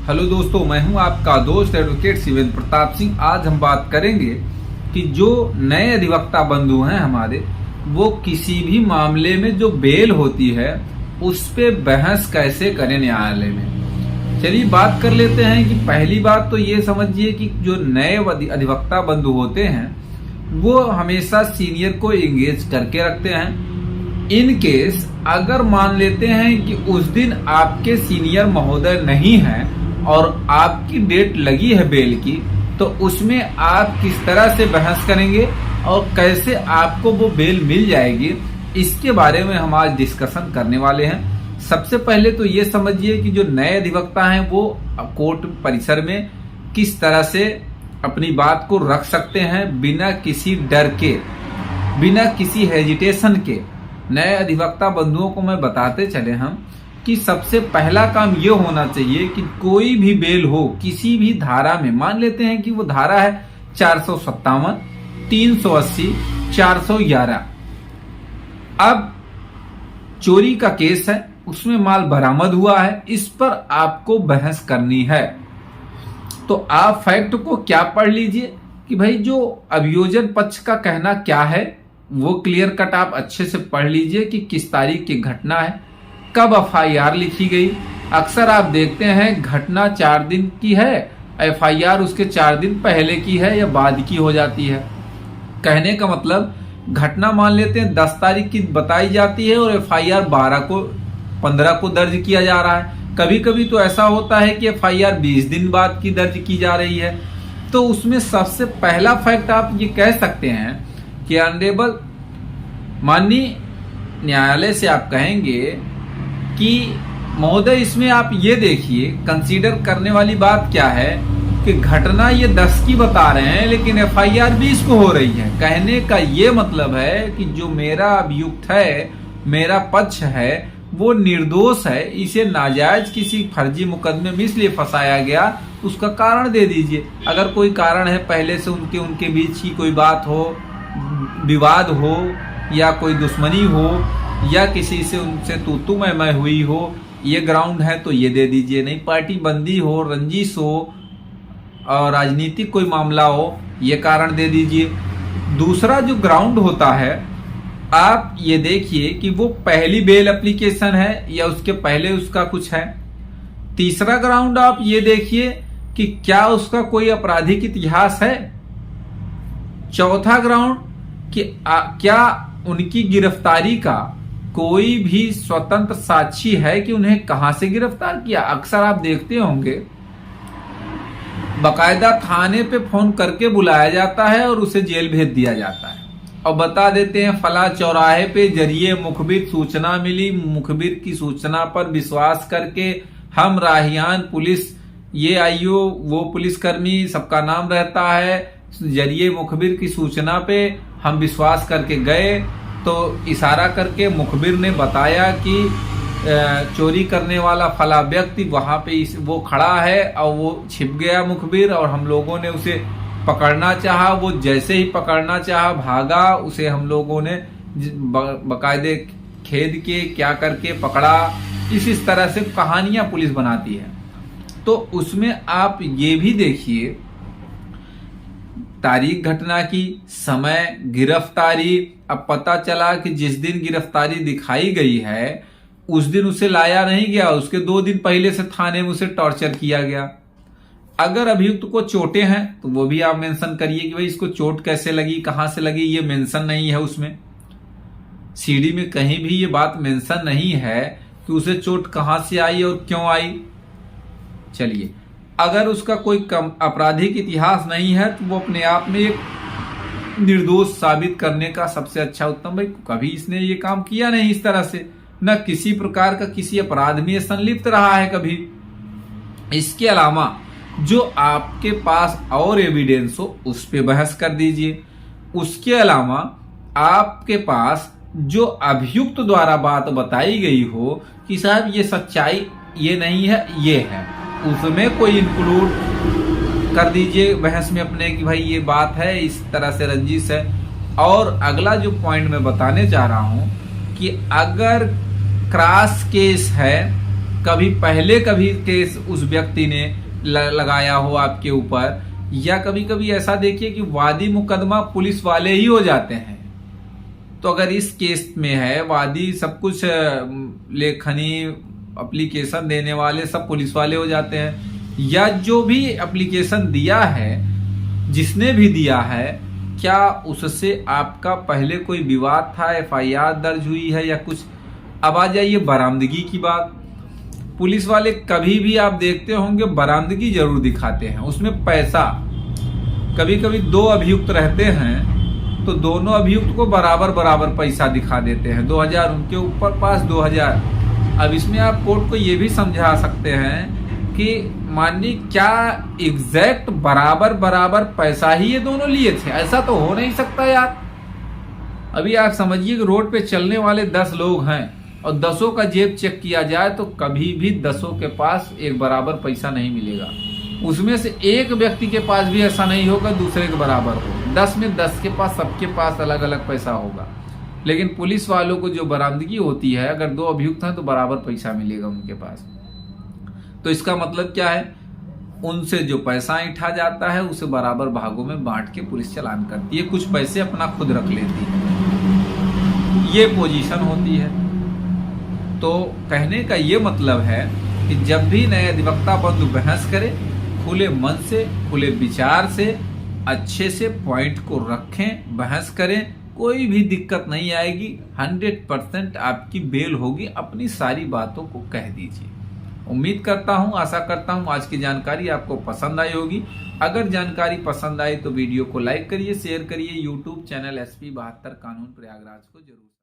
Hello दोस्तों, मैं हूं आपका दोस्त एडवोकेट शिवेंद्र प्रताप सिंह। आज हम बात करेंगे कि जो नए अधिवक्ता बंधु हैं हमारे, वो किसी भी मामले में जो बेल होती है उस पे बहस कैसे करें न्यायालय में। चलिए बात कर लेते हैं कि पहली बात तो ये समझिए कि जो नए अधिवक्ता बंधु होते हैं वो हमेशा सीनियर को एंगेज करके रखते हैं। इन केस अगर मान लेते हैं कि उस दिन आपके सीनियर महोदय नहीं हैं और आपकी डेट लगी है बेल की, तो उसमें आप किस तरह से बहस करेंगे और कैसे आपको वो बेल मिल जाएगी, इसके बारे में हम आज डिस्कशन करने वाले हैं। सबसे पहले तो ये समझिए कि जो नए अधिवक्ता हैं वो कोर्ट परिसर में किस तरह से अपनी बात को रख सकते हैं बिना किसी डर के, बिना किसी हेजिटेशन के। नए अधिवक्ता बंधुओं को मैं बताते चले हम कि सबसे पहला काम ये होना चाहिए कि कोई भी बेल हो किसी भी धारा में, मान लेते हैं कि वो धारा है 457, 380, 411। अब चोरी का केस है, उसमें माल बरामद हुआ है, इस पर आपको बहस करनी है। तो आप फैक्ट को क्या पढ़ लीजिए कि भाई जो अभियोजन पक्ष का कहना क्या है वो क्लियर कट आप अच्छे से पढ़ लीजिए कि किस तारीख की घटना है, कब एफआईआर लिखी गई। अक्सर आप देखते हैं घटना 4 दिन की है, एफआईआर उसके 4 दिन पहले की है या बाद की हो जाती है। कहने का मतलब घटना मान लेते हैं 10 तारीख की बताई जाती है और एफआईआर 15 को दर्ज किया जा रहा है। कभी कभी तो ऐसा होता है कि एफआईआर 20 दिन बाद की दर्ज की जा रही है। तो उसमें सबसे पहला फैक्ट आप ये कह सकते हैं कि ऑनरेबल माननीय न्यायालय से आप कहेंगे कि महोदय इसमें आप ये देखिए, कंसीडर करने वाली बात क्या है कि घटना ये 10 की बता रहे हैं लेकिन एफआईआर 20 को हो रही है। कहने का ये मतलब है कि जो मेरा अभियुक्त है, मेरा पक्ष है, वो निर्दोष है, इसे नाजायज किसी फर्जी मुकदमे में इसलिए फंसाया गया, उसका कारण दे दीजिए। अगर कोई कारण है पहले से उनके बीच की कोई बात हो, विवाद हो या कोई दुश्मनी हो या किसी से उनसे तू मैं हुई हो, ये ग्राउंड है तो ये दे दीजिए। नहीं पार्टी बंदी हो, रंजिश हो और राजनीतिक कोई मामला हो, ये कारण दे दीजिए। दूसरा जो ग्राउंड होता है आप ये देखिए कि वो पहली बेल एप्लीकेशन है या उसके पहले उसका कुछ है। तीसरा ग्राउंड आप ये देखिए कि क्या उसका कोई आपराधिक इतिहास है। चौथा ग्राउंड कि क्या उनकी गिरफ्तारी का कोई भी स्वतंत्र साक्षी है कि उन्हें कहां से गिरफ्तार किया। अक्सर आप देखते होंगे बकायदा थाने पे फोन करके बुलाया जाता है और उसे जेल भेज दिया जाता है और बता देते हैं फला चौराहे पे जरिए मुखबिर सूचना मिली, मुखबिर की सूचना पर विश्वास करके हम राहियान पुलिस, ये आईओ वो पुलिसकर्मी, सबका नाम रहता है, जरिए मुखबिर की सूचना पे हम विश्वास करके गए तो इशारा करके मुखबिर ने बताया कि चोरी करने वाला फला व्यक्ति वहां पे वो खड़ा है और वो छिप गया मुखबिर, और हम लोगों ने उसे पकड़ना चाहा। वो जैसे ही पकड़ना चाहा भागा, उसे हम लोगों ने बकायदे खेद के क्या करके पकड़ा। इस तरह से कहानियां पुलिस बनाती है। तो उसमें आप ये भी देखिए तारीख घटना की, समय, गिरफ्तारी। अब पता चला कि जिस दिन गिरफ्तारी दिखाई गई है उस दिन उसे लाया नहीं गया, उसके 2 दिन पहले से थाने में उसे टॉर्चर किया गया। अगर अभियुक्त को चोटें हैं तो वो भी आप मेंशन करिए कि भाई इसको चोट कैसे लगी, कहां से लगी, ये मेंशन नहीं है उसमें। सीडी में कहीं भी ये बात मेंशन नहीं है कि उसे चोट कहां से आई और क्यों आई। चलिए, अगर उसका कोई आपराधिक इतिहास नहीं है तो वो अपने आप में एक निर्दोष साबित करने का सबसे अच्छा उत्तम, भाई कभी इसने ये काम किया नहीं इस तरह से, न किसी प्रकार का किसी अपराध में संलिप्त रहा है कभी। इसके अलावा जो आपके पास और एविडेंस हो उस पे बहस कर दीजिए। उसके अलावा आपके पास जो अभियुक्त द्वारा बात बताई गई हो कि साहब ये सच्चाई ये नहीं है ये है, उसमें कोई इंक्लूड कर दीजिए बहस में अपने कि भाई ये बात है, इस तरह से रंजिश है। और अगला जो पॉइंट मैं बताने चाह रहा हूं कि अगर क्रॉस केस है कभी पहले कभी केस उस व्यक्ति ने लगाया हो आपके ऊपर, या कभी कभी ऐसा देखिए कि वादी मुकदमा पुलिस वाले ही हो जाते हैं। तो अगर इस केस में है वादी सब कुछ लेखनी एप्लीकेशन देने वाले सब पुलिस वाले हो जाते हैं, या जो भी एप्लीकेशन दिया है जिसने भी दिया है, क्या उससे आपका पहले कोई विवाद था, FIR दर्ज हुई है या कुछ। अब आ जाइए बरामदगी की बात। पुलिस वाले कभी भी आप देखते होंगे बरामदगी जरूर दिखाते हैं, उसमें पैसा। कभी कभी 2 अभियुक्त रहते हैं तो दोनों अभियुक्त को बराबर बराबर पैसा दिखा देते हैं, 2000 उनके ऊपर पास 2000। अब इसमें आप कोर्ट को ये भी समझा सकते हैं कि मानिए क्या एग्जैक्ट बराबर बराबर पैसा ही ये दोनों लिए थे, ऐसा तो हो नहीं सकता यार। अभी आप समझिए कि रोड पे चलने वाले 10 लोग हैं और 10 का जेब चेक किया जाए तो कभी भी 10 के पास एक बराबर पैसा नहीं मिलेगा। उसमें से एक व्यक्ति के पास भी ऐसा नहीं होगा दूसरे के बराबर हो। 10 में 10 के पास सबके पास अलग अलग पैसा होगा। लेकिन पुलिस वालों को जो बरामदगी होती है, अगर 2 अभियुक्त हैं तो बराबर पैसा मिलेगा उनके पास। तो इसका मतलब क्या है, उनसे जो पैसा ऐंठा जाता है उसे बराबर भागों में बांट के पुलिस चालान करती है, कुछ पैसे अपना खुद रख लेती है। ये पोजीशन होती है। तो कहने का ये मतलब है कि जब भी नए अधिवक्ता बंधु बहस करे, खुले मन से, खुले विचार से, अच्छे से पॉइंट को रखें, बहस करें, कोई भी दिक्कत नहीं आएगी। 100% आपकी बेल होगी। अपनी सारी बातों को कह दीजिए। उम्मीद करता हूं, आशा करता हूं आज की जानकारी आपको पसंद आई होगी। अगर जानकारी पसंद आई तो वीडियो को लाइक करिए, शेयर करिए। YouTube चैनल SP 72 कानून प्रयागराज को जरूर